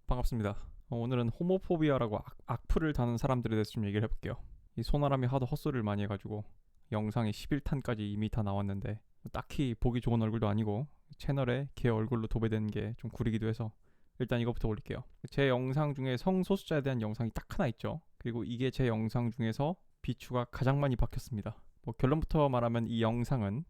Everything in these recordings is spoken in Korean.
반갑습니다. 오늘은 호모포비아라고 악플을 다는 사람들에 대해서 좀 얘기를 해볼게요. 이 소나람이 하도 헛소리를 많이 해가지고 영상이 11탄까지 이미 다 나왔는데 딱히 보기 좋은 얼굴도 아니고 채널에 걔 얼굴로 도배되는 게 좀 구리기도 해서 일단 이거부터 올릴게요. 제 영상 중에 성소수자에 대한 영상이 딱 하나 있죠. 그리고 이게 제 영상 중에서 비추가 가장 많이 박혔습니다. 결론부터 말하면 이 영상은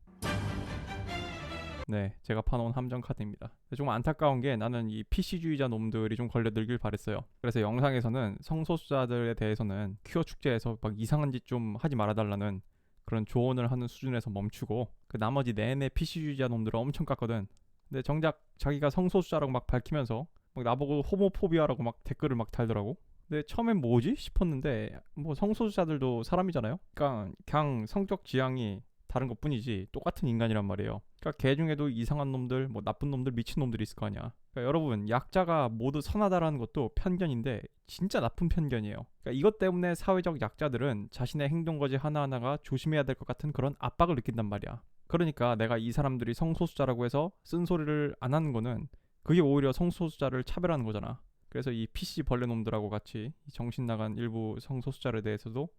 제가 파놓은 함정 카드입니다. 좀 안타까운 게 나는 이 PC주의자 놈들이 좀 걸려들길 바랬어요. 그래서 영상에서는 성소수자들에 대해서는 퀴어 축제에서 막 이상한 짓 좀 하지 말아달라는 그런 조언을 하는 수준에서 멈추고 그 나머지 내내 PC주의자 놈들을 엄청 깠거든. 근데 정작 자기가 성소수자라고 막 밝히면서 막 나보고 호모포비아라고 막 댓글을 막 달더라고. 근데 처음엔 뭐지 싶었는데 뭐 성소수자들도 사람이잖아요. 그러니까 그냥 성적 지향이 다른 것뿐이지 똑같은 인간이란 말이에요. 그러니까 개 중에도 이상한 놈들, 뭐 나쁜 놈들, 미친 놈들이 있을 거 아니야. 그러니까 여러분 약자가 모두 선하다라는 것도 편견인데 진짜 나쁜 편견이에요. 그러니까 이것 때문에 사회적 약자들은 자신의 행동거지 하나하나가 조심해야 될 것 같은 그런 압박을 느낀단 말이야. 그러니까 내가 이 사람들이 성소수자라고 해서 쓴소리를 안 하는 거는 그게 오히려 성소수자를 차별하는 거잖아. 그래서 이 PC 벌레 놈들하고 같이 정신 나간 일부 성소수자에 대해서도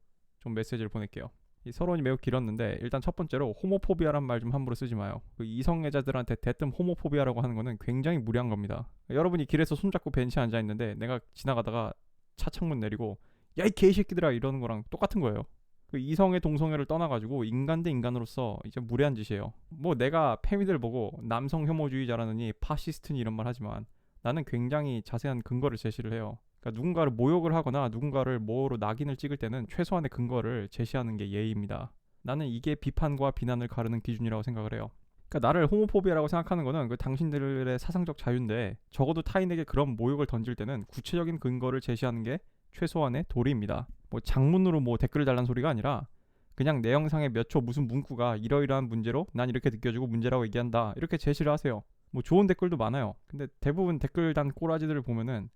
좀 메시지를 보낼게요. 이 서론이 매우 길었는데 일단 첫 번째로 호모포비아란 말 좀 함부로 쓰지 마요. 그 이성애자들한테 대뜸 호모포비아라고 하는 거는 굉장히 무리한 겁니다. 여러분이 길에서 손잡고 벤치에 앉아 있는데 내가 지나가다가 차 창문 내리고 야 이 개새끼들아 이러는 거랑 똑같은 거예요. 그 이성애 동성애를 떠나가지고 인간 대 인간으로서 이제 무례한 짓이에요. 뭐 내가 페미들 보고 남성 혐오주의자라느니 파시스트니 이런 말 하지만 나는 굉장히 자세한 근거를 제시를 해요. 그러니까 누군가를 모욕을 하거나 누군가를 뭐로 낙인을 찍을 때는 최소한의 근거를 제시하는 게 예의입니다. 나는 이게 비판과 비난을 가르는 기준이라고 생각을 해요. 그러니까 나를 호모포비아라고 생각하는 거는 그 당신들의 사상적 자유인데 적어도 타인에게 그런 모욕을 던질 때는 구체적인 근거를 제시하는 게 최소한의 도리입니다. 뭐 장문으로 뭐 댓글을 달라는 소리가 아니라 그냥 내 영상에 몇 초 무슨 문구가 이러이러한 문제로 난 이렇게 느껴지고 문제라고 얘기한다 이렇게 제시를 하세요. 뭐 좋은 댓글도 많아요. 근데 대부분 댓글 단 꼬라지들을 보면은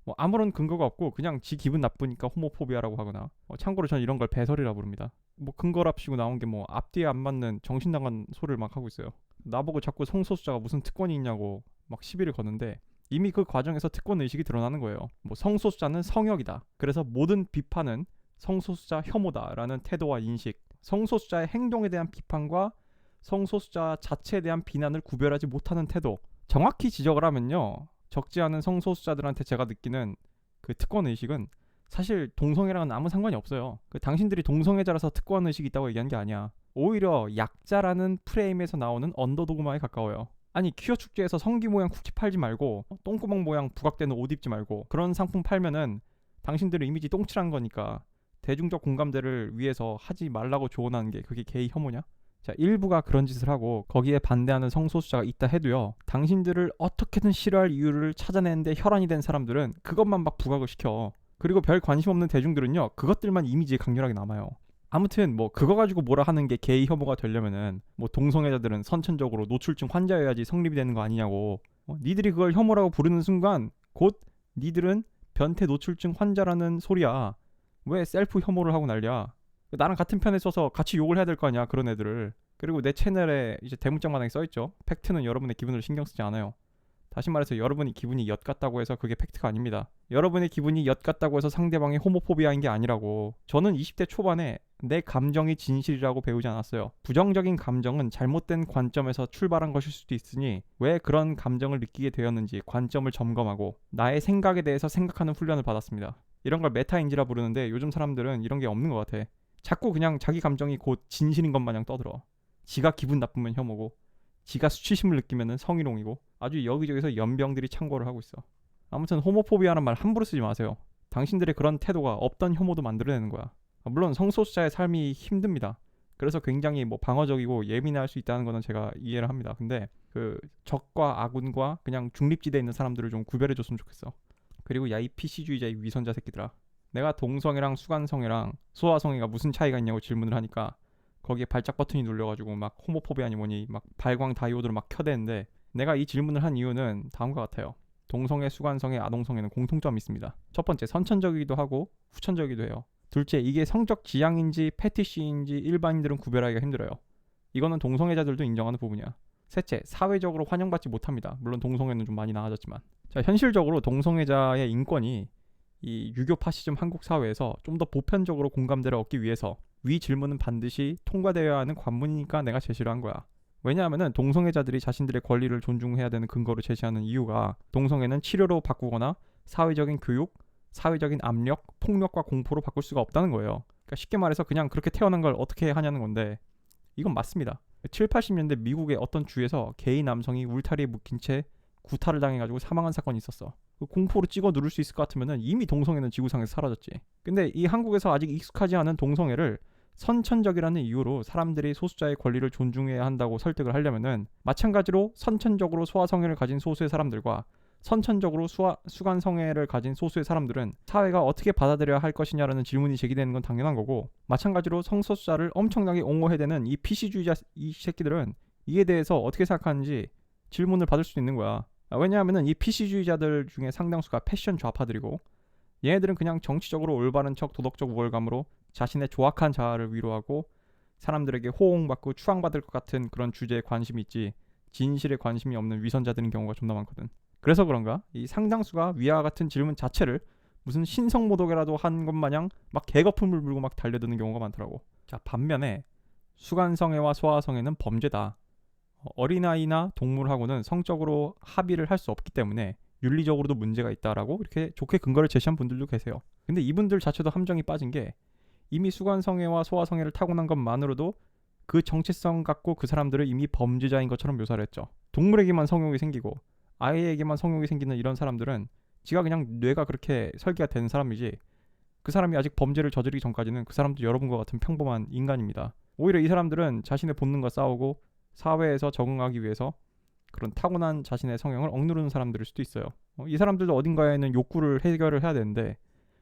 뭐 아무런 근거가 없고 그냥 지 기분 나쁘니까 호모포비아라고 하거나 참고로 저는 이런 걸 배설이라 부릅니다. 뭐 근거랍시고 나온 게 뭐 앞뒤에 안 맞는 정신 나간 소리를 막 하고 있어요. 나보고 자꾸 성소수자가 무슨 특권이 있냐고 막 시비를 거는데 이미 그 과정에서 특권 의식이 드러나는 거예요. 뭐 성소수자는 성역이다. 그래서 모든 비판은 성소수자 혐오다라는 태도와 인식, 성소수자의 행동에 대한 비판과 성소수자 자체에 대한 비난을 구별하지 못하는 태도. 정확히 지적을 하면요. 적지 않은 성소수자들한테 제가 느끼는 그 특권 의식은 사실 동성애랑은 아무 상관이 없어요. 그 당신들이 동성애자라서 특권 의식이 있다고 얘기한 게 아니야. 오히려 약자라는 프레임에서 나오는 언더도그마에 가까워요. 아니 퀴어 축제에서 성기 모양 쿠키 팔지 말고 똥구멍 모양 부각되는 옷 입지 말고 그런 상품 팔면은 당신들의 이미지 똥칠한 거니까 대중적 공감대를 위해서 하지 말라고 조언하는 게 그게 게이 혐오냐? 자, 일부가 그런 짓을 하고 거기에 반대하는 성소수자가 있다 해도요. 당신들을 어떻게든 싫어할 이유를 찾아내는데 혈안이 된 사람들은 그것만 막 부각을 시켜. 그리고 별 관심 없는 대중들은요. 그것들만 이미지에 강렬하게 남아요. 아무튼 뭐 그거 가지고 뭐라 하는 게 게이 혐오가 되려면은 뭐 동성애자들은 선천적으로 노출증 환자여야지 성립이 되는 거 아니냐고. 니들이 그걸 혐오라고 부르는 순간 곧 니들은 변태 노출증 환자라는 소리야. 왜 셀프 혐오를 하고 난리야. 나랑 같은 편에 서서 같이 욕을 해야 될 거 아니야 그런 애들을. 그리고 내 채널에 이제 대문짝마당에 써있죠. 팩트는 여러분의 기분을 신경 쓰지 않아요. 다시 말해서 여러분이 기분이 엿 같다고 해서 그게 팩트가 아닙니다. 여러분의 기분이 엿 같다고 해서 상대방이 호모포비아인 게 아니라고. 저는 20대 초반에 내 감정이 진실이라고 배우지 않았어요. 부정적인 감정은 잘못된 관점에서 출발한 것일 수도 있으니 왜 그런 감정을 느끼게 되었는지 관점을 점검하고 나의 생각에 대해서 생각하는 훈련을 받았습니다. 이런 걸 메타인지라 부르는데 요즘 사람들은 이런 게 없는 것 같아. 자꾸 그냥 자기 감정이 곧 진실인 것 마냥 떠들어. 지가 기분 나쁘면 혐오고 지가 수치심을 느끼면 성희롱이고 아주 여기저기서 연병들이 창궐을 하고 있어. 아무튼 호모포비아라는 말 함부로 쓰지 마세요. 당신들의 그런 태도가 없던 혐오도 만들어내는 거야. 물론 성소수자의 삶이 힘듭니다. 그래서 굉장히 뭐 방어적이고 예민할 수 있다는 거는 제가 이해를 합니다. 근데 그 적과 아군과 그냥 중립지대에 있는 사람들을 좀 구별해줬으면 좋겠어. 그리고 야 이 PC주의자의 위선자 새끼들아. 내가 동성애랑 수간성애랑 소아성애가 무슨 차이가 있냐고 질문을 하니까 거기에 발작 버튼이 눌려가지고 막 호모포비아니 뭐니 막 발광 다이오드를 막 켜대는데 내가 이 질문을 한 이유는 다음과 같아요. 동성애, 수간성애, 아동성애는 공통점이 있습니다. 첫 번째 선천적이기도 하고 후천적이기도 해요. 둘째 이게 성적 지향인지 패티시인지 일반인들은 구별하기가 힘들어요. 이거는 동성애자들도 인정하는 부분이야. 셋째 사회적으로 환영받지 못합니다. 물론 동성애는 좀 많이 나아졌지만. 자, 현실적으로 동성애자의 인권이 이 유교 파시즘 한국 사회에서 좀 더 보편적으로 공감대를 얻기 위해서 위 질문은 반드시 통과되어야 하는 관문이니까 내가 제시를 한 거야. 왜냐하면은 동성애자들이 자신들의 권리를 존중해야 되는 근거로 제시하는 이유가 동성애는 치료로 바꾸거나 사회적인 교육, 사회적인 압력, 폭력과 공포로 바꿀 수가 없다는 거예요. 그러니까 쉽게 말해서 그냥 그렇게 태어난 걸 어떻게 하냐는 건데 이건 맞습니다. 7, 80년대 미국의 어떤 주에서 게이 남성이 울타리에 묶인 채 구타를 당해가지고 사망한 사건이 있었어. 공포로 찍어 누를 수 있을 것 같으면 이미 동성애는 지구상에서 사라졌지. 근데 이 한국에서 아직 익숙하지 않은 동성애를 선천적이라는 이유로 사람들이 소수자의 권리를 존중해야 한다고 설득을 하려면은 마찬가지로 선천적으로 소아성애를 가진 소수의 사람들과 선천적으로 수간성애를 가진 소수의 사람들은 사회가 어떻게 받아들여야 할 것이냐라는 질문이 제기되는 건 당연한 거고, 마찬가지로 성소수자를 엄청나게 옹호해대는 이 PC주의자 이 새끼들은 이에 대해서 어떻게 생각하는지 질문을 받을 수 있는 거야. 왜냐하면은 이 PC주의자들 중에 상당수가 패션 좌파들이고 얘네들은 그냥 정치적으로 올바른 척 도덕적 우월감으로 자신의 조악한 자아를 위로하고 사람들에게 호응받고 추앙받을 것 같은 그런 주제에 관심이 있지 진실에 관심이 없는 위선자들인 경우가 존나 많거든. 그래서 그런가 이 상당수가 위와 같은 질문 자체를 무슨 신성모독이라도 한 것 마냥 막 개거품을 물고 막 달려드는 경우가 많더라고. 자, 반면에 수간성애와 소아성애는 범죄다. 어린아이나 동물하고는 성적으로 합의를 할 수 없기 때문에 윤리적으로도 문제가 있다라고 이렇게 좋게 근거를 제시한 분들도 계세요. 근데 이분들 자체도 함정이 빠진 게 이미 수간성애와 소아성애를 타고난 것만으로도 그 정체성 갖고 그 사람들을 이미 범죄자인 것처럼 묘사를 했죠. 동물에게만 성욕이 생기고 아이에게만 성욕이 생기는 이런 사람들은 지가 그냥 뇌가 그렇게 설계가 된 사람이지 그 사람이 아직 범죄를 저지르기 전까지는 그 사람도 여러분과 같은 평범한 인간입니다. 오히려 이 사람들은 자신의 본능과 싸우고 사회에서 적응하기 위해서 그런 타고난 자신의 성향을 억누르는 사람들일 수도 있어요. 이 사람들도 어딘가에는 욕구를 해결을 해야 되는데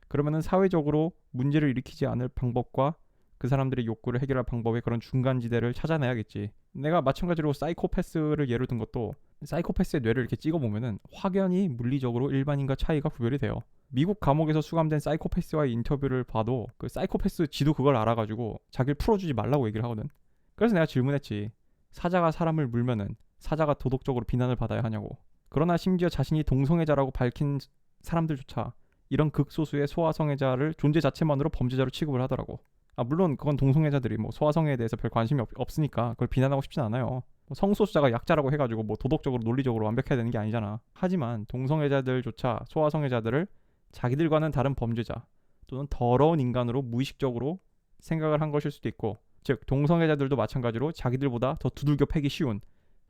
그러면은 사회적으로 문제를 일으키지 않을 방법과 그 사람들의 욕구를 해결할 방법의 그런 중간지대를 찾아내야겠지. 내가 마찬가지로 사이코패스를 예로 든 것도 사이코패스의 뇌를 이렇게 찍어보면은 확연히 물리적으로 일반인과 차이가 구별이 돼요. 미국 감옥에서 수감된 사이코패스와의 인터뷰를 봐도 그 사이코패스 지도 그걸 알아가지고 자기를 풀어주지 말라고 얘기를 하거든. 그래서 내가 질문했지. 사자가 사람을 물면은 사자가 도덕적으로 비난을 받아야 하냐고. 그러나 심지어 자신이 동성애자라고 밝힌 사람들조차 이런 극소수의 소아성애자를 존재 자체만으로 범죄자로 취급을 하더라고. 물론 그건 동성애자들이 뭐 소아성애에 대해서 별 관심이 없으니까 그걸 비난하고 싶진 않아요. 성소수자가 약자라고 해가지고 뭐 도덕적으로 논리적으로 완벽해야 되는 게 아니잖아. 하지만 동성애자들조차 소아성애자들을 자기들과는 다른 범죄자 또는 더러운 인간으로 무의식적으로 생각을 한 것일 수도 있고, 즉 동성애자들도 마찬가지로 자기들보다 더 두들겨 패기 쉬운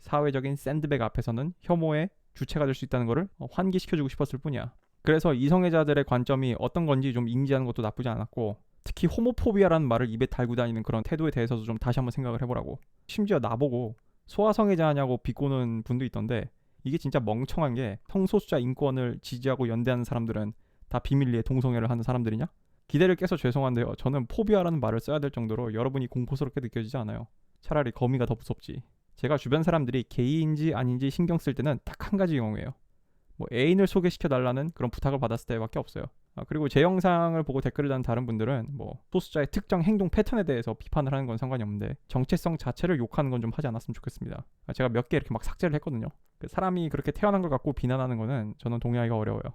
사회적인 샌드백 앞에서는 혐오의 주체가 될 수 있다는 것을 환기시켜주고 싶었을 뿐이야. 그래서 이성애자들의 관점이 어떤 건지 좀 인지하는 것도 나쁘지 않았고, 특히 호모포비아라는 말을 입에 달고 다니는 그런 태도에 대해서도 좀 다시 한번 생각을 해보라고. 심지어 나보고 소아성애자냐고 비꼬는 분도 있던데 이게 진짜 멍청한 게 성소수자 인권을 지지하고 연대하는 사람들은 다 비밀리에 동성애를 하는 사람들이냐? 기대를 깨서 죄송한데요. 저는 포비아라는 말을 써야 될 정도로 여러분이 공포스럽게 느껴지지 않아요. 차라리 거미가 더 무섭지. 제가 주변 사람들이 게이인지 아닌지 신경 쓸 때는 딱 한 가지 경우예요. 뭐 애인을 소개시켜달라는 그런 부탁을 받았을 때밖에 없어요. 그리고 제 영상을 보고 댓글을 다는 다른 분들은 뭐 소수자의 특정 행동 패턴에 대해서 비판을 하는 건 상관이 없는데 정체성 자체를 욕하는 건 좀 하지 않았으면 좋겠습니다. 제가 몇 개 이렇게 막 삭제를 했거든요. 사람이 그렇게 태어난 걸 갖고 비난하는 거는 저는 동의하기가 어려워요.